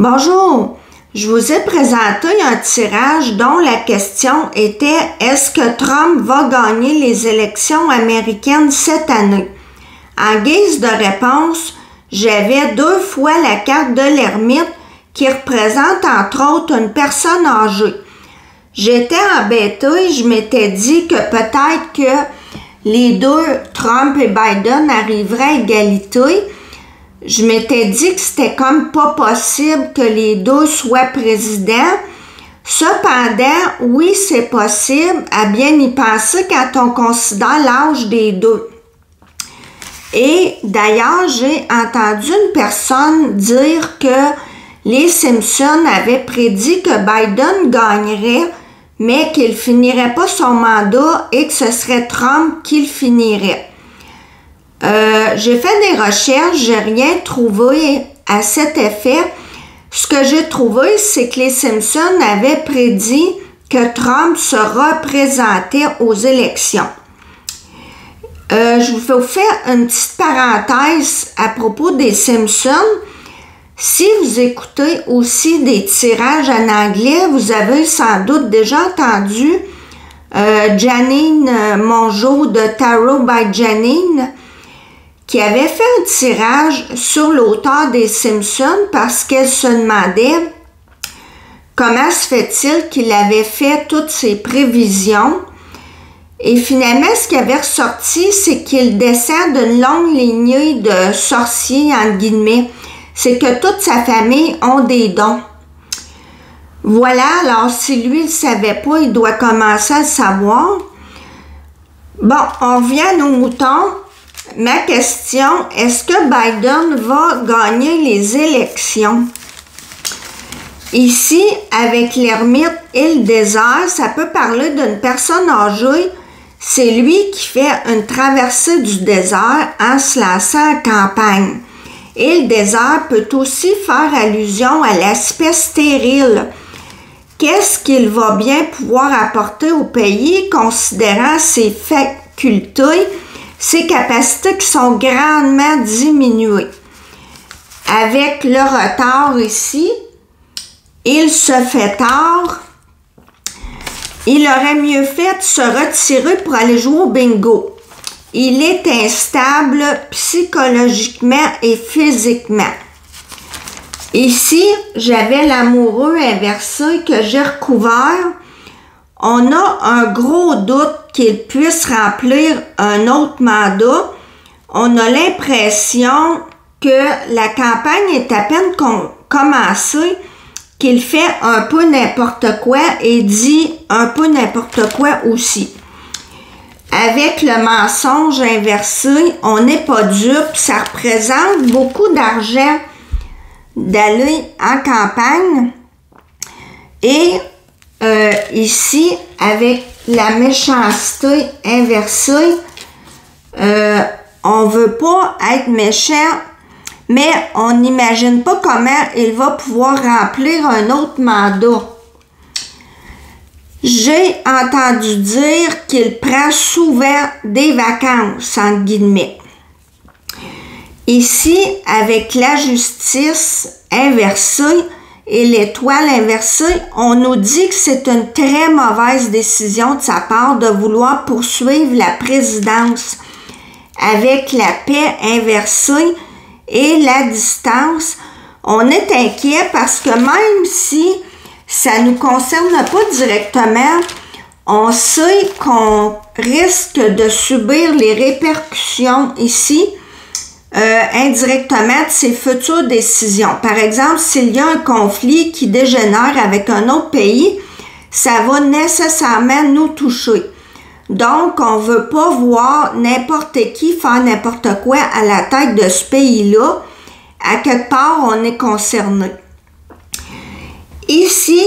Bonjour, je vous ai présenté un tirage dont la question était « Est-ce que Trump va gagner les élections américaines cette année? » En guise de réponse, j'avais 2 fois la carte de l'ermite qui représente entre autres une personne âgée. J'étais embêtée, je m'étais dit que peut-être que les deux, Trump et Biden, arriveraient à égalité. Je m'étais dit que c'était comme pas possible que les deux soient présidents. Cependant, oui, c'est possible, à bien y penser quand on considère l'âge des deux. Et d'ailleurs, j'ai entendu une personne dire que les Simpsons avaient prédit que Biden gagnerait, mais qu'il finirait pas son mandat et que ce serait Trump qui le finirait. J'ai fait des recherches, j'ai rien trouvé à cet effet. Ce que j'ai trouvé, c'est que les Simpsons avaient prédit que Trump se représentait aux élections. Je vais vous faire une petite parenthèse à propos des Simpsons. Si vous écoutez aussi des tirages en anglais, vous avez sans doute déjà entendu Janine Mongeau de Tarot by Janine, qui avait fait un tirage sur l'auteur des Simpsons parce qu'elle se demandait comment se fait-il qu'il avait fait toutes ses prévisions. Et finalement, ce qui avait ressorti, c'est qu'il descend d'une longue lignée de sorciers, entre guillemets. C'est que toute sa famille ont des dons. Voilà, alors si lui ne le savait pas, il doit commencer à le savoir. Bon, on revient à nos moutons. Ma question, est-ce que Biden va gagner les élections? Ici, avec l'ermite et le désert, ça peut parler d'une personne âgée. C'est lui qui fait une traversée du désert en se lançant en campagne. Et le désert peut aussi faire allusion à l'aspect stérile. Qu'est-ce qu'il va bien pouvoir apporter au pays, considérant ses facultés, ses capacités qui sont grandement diminuées? Avec le retard ici, il se fait tard. Il aurait mieux fait de se retirer pour aller jouer au bingo. Il est instable psychologiquement et physiquement. Ici, j'avais l'amoureux inversé que j'ai recouvert. On a un gros doute qu'il puisse remplir un autre mandat. On a l'impression que la campagne est à peine commencée, qu'il fait un peu n'importe quoi et dit un peu n'importe quoi aussi. Avec le mensonge inversé, on n'est pas dupe, ça représente beaucoup d'argent d'aller en campagne. Et ici, avec la méchanceté inversée, on veut pas être méchant, mais on n'imagine pas comment il va pouvoir remplir un autre mandat. J'ai entendu dire qu'il prend souvent des vacances, entre guillemets. Ici, avec la justice inversée et l'étoile inversée, on nous dit que c'est une très mauvaise décision de sa part de vouloir poursuivre la présidence. Avec la paix inversée et la distance, on est inquiet parce que même si ça ne nous concerne pas directement, on sait qu'on risque de subir les répercussions ici indirectement de ses futures décisions. Par exemple, s'il y a un conflit qui dégénère avec un autre pays, ça va nécessairement nous toucher. Donc, on ne veut pas voir n'importe qui faire n'importe quoi à la tête de ce pays-là. À quelque part, on est concerné. Ici,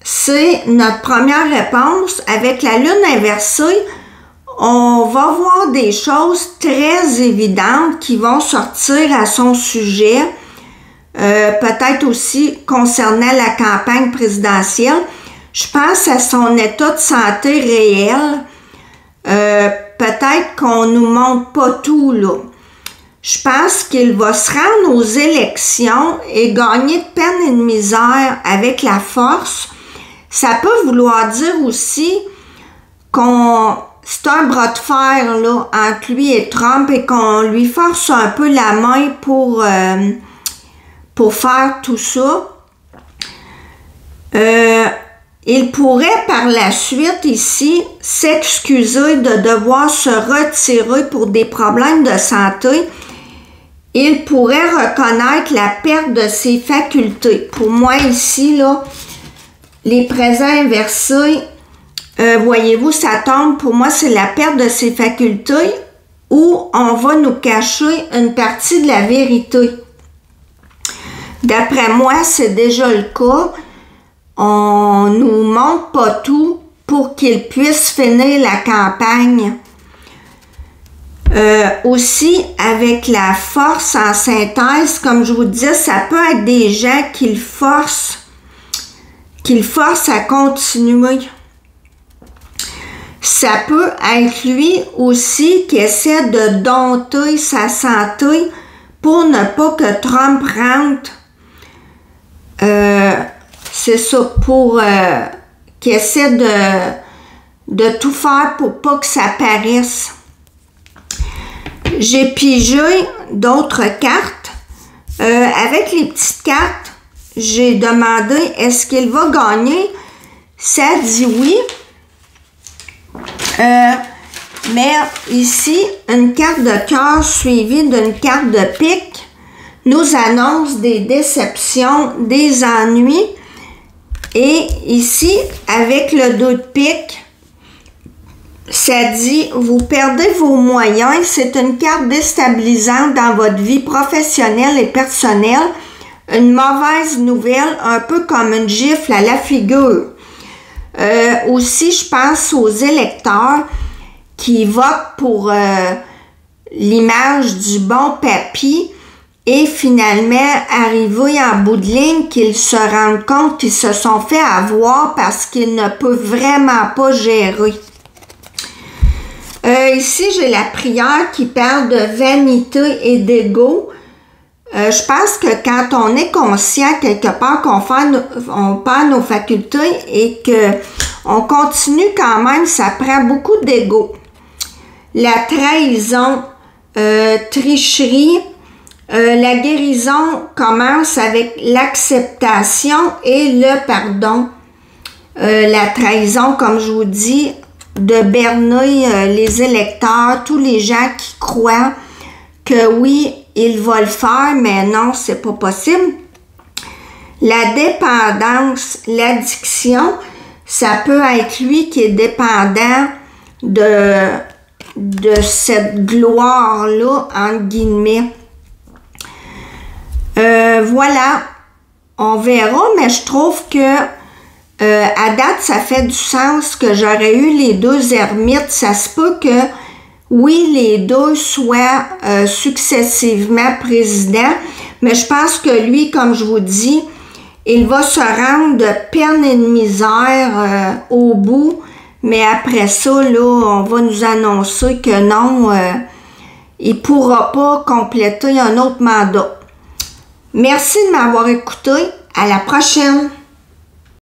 c'est notre première réponse. Avec la lune inversée, on va voir des choses très évidentes qui vont sortir à son sujet, peut-être aussi concernant la campagne présidentielle. Je pense à son état de santé réel. Peut-être qu'on nous montre pas tout, là. je pense qu'il va se rendre aux élections et gagner de peine et de misère avec la force. Ça peut vouloir dire aussi c'est un bras de fer là, entre lui et Trump et qu'on lui force un peu la main pour faire tout ça. Il pourrait par la suite ici s'excuser de devoir se retirer pour des problèmes de santé. Il pourrait reconnaître la perte de ses facultés. Pour moi ici, là, les présents inversés, voyez-vous, ça tombe, pour moi, c'est la perte de ses facultés où on va nous cacher une partie de la vérité. D'après moi, c'est déjà le cas. On nous montre pas tout pour qu'il puisse finir la campagne. Aussi, avec la force en synthèse, comme je vous disais, ça peut être des gens qui le forcent à continuer. Ça peut être lui aussi qui essaie de dompter sa santé pour ne pas que Trump rentre. C'est ça, qui essaie de tout faire pour pas que ça paraisse. J'ai pigé d'autres cartes. Avec les petites cartes, j'ai demandé est-ce qu'il va gagner. Ça dit oui. Mais ici, une carte de cœur suivie d'une carte de pique nous annonce des déceptions, des ennuis. Et ici, avec le 2 de pique, ça dit, vous perdez vos moyens. C'est une carte déstabilisante dans votre vie professionnelle et personnelle. Une mauvaise nouvelle, un peu comme une gifle à la figure. Aussi, je pense aux électeurs qui votent pour l'image du bon papy et finalement, arrivés en bout de ligne, qu'ils se rendent compte qu'ils se sont fait avoir parce qu'ils ne peuvent vraiment pas gérer. Ici, j'ai la prière qui parle de vanité et d'ego. Je pense que quand on est conscient quelque part qu'on perd nos facultés et qu'on continue quand même, ça prend beaucoup d'ego. La trahison, tricherie, la guérison commence avec l'acceptation et le pardon. La trahison, comme je vous dis, de berner les électeurs, tous les gens qui croient que oui, il va le faire, mais non, c'est pas possible. La dépendance, l'addiction, ça peut être lui qui est dépendant de cette gloire-là, entre guillemets. Voilà, on verra, mais je trouve que à date, ça fait du sens que j'aurais eu les deux ermites. Ça se peut que, oui, les deux soient successivement présidents, mais je pense que lui, comme je vous dis, il va se rendre de peine et de misère au bout, mais après ça, là, on va nous annoncer que non, il ne pourra pas compléter un autre mandat. Merci de m'avoir écouté. À la prochaine!